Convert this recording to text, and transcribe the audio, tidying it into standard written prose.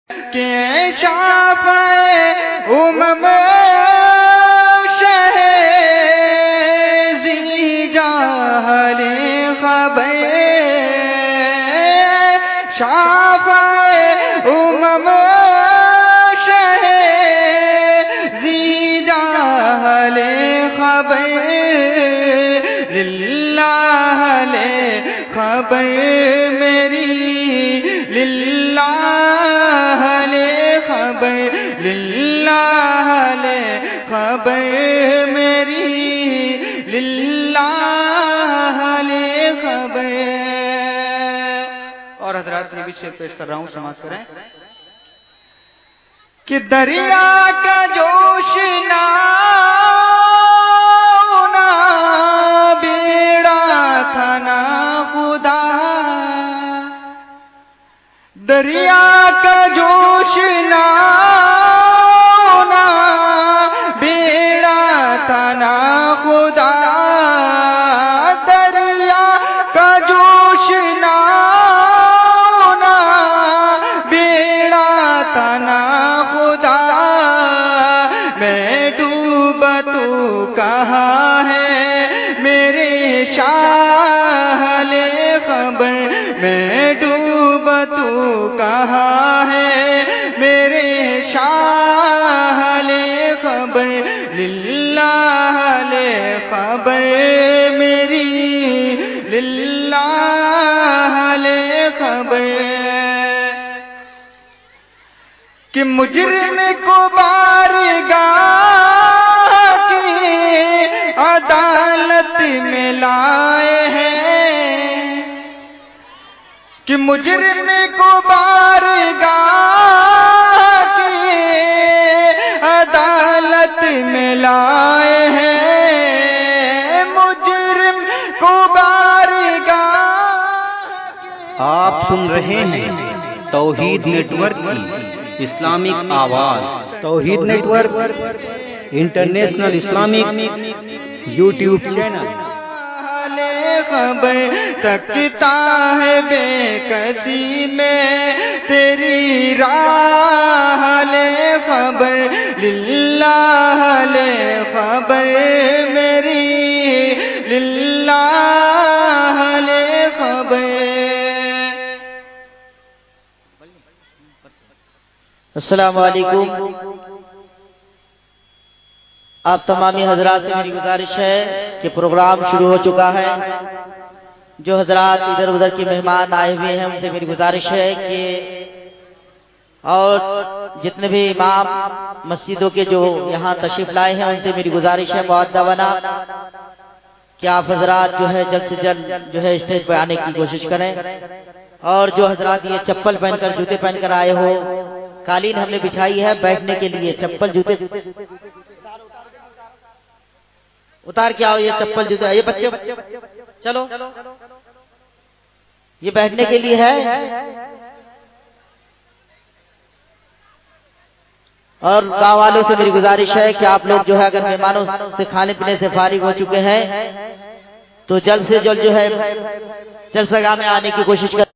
کہ شافع امم شہ ذی جہل خبر، شافع امم شہ ذی جہل خبر، للہ لے خبر میری، للہ لے خبر، للہ لے خبر میری، للہ لے خبر۔ اور حضرات یہ بھی شعر پیش کر رہا ہوں، سماعت کریں کہ دریا کا جوش نہ دریا کا جوش نہ بیڑا تھا نہ خدا، دریا کا جوش نہ بیڑا تھا نہ خدا، میں ڈوبا تو کہاں ہے میرے شاہ لے خبر، میں ڈوبا تو کہاں ہے میرے شاہ لے خبر، للہ لے خبر میری، للہ لے خبر۔ کہ مجرم کو بارگاہ کی عدالت میں لائے ہیں، کہ مجرم کو بارگاہ کی عدالت میں لائے ہیں، مجرم کو بارگاہ۔ آپ سن رہے ہیں توحید نیٹ ورک کی اسلامک آواز، Tawheed network international Islamic YouTube channel. خبر تکتا ہے بے کسی میں تیری راہ لے خبر، للہ لے خبر میری، للہ لے خبر۔ السلام علیکم۔ آپ تمامی حضرات سے میری گزارش ہے کہ پروگرام شروع ہو چکا ہے، جو حضرات ادھر ادھر کے مہمان آئے ہوئے ہیں ان سے میری گزارش ہے کہ، اور جتنے بھی امام مسجدوں کے جو یہاں تشریف لائے ہیں ان سے میری گزارش ہے مؤدبانہ کہ آپ حضرات جو ہے جلد سے جلد جو ہے اسٹیج پہ آنے کی کوشش کریں، اور جو حضرات یہ چپل پہن کر جوتے پہن کر آئے ہو، قالین ہم نے بچھائی ہے بیٹھنے کے لیے، چپل جوتے اتار کے آؤ، یہ چپل جوتے، یہ بچے چلو، یہ بیٹھنے کے لیے ہے، اور گاؤں والوں سے میری گزارش ہے کہ آپ لوگ جو ہے اگر مہمانوں سے کھانے پینے سے فارغ ہو چکے ہیں تو جلد سے جلد جو ہے جلسہ گاہ میں آنے کی کوشش کریں۔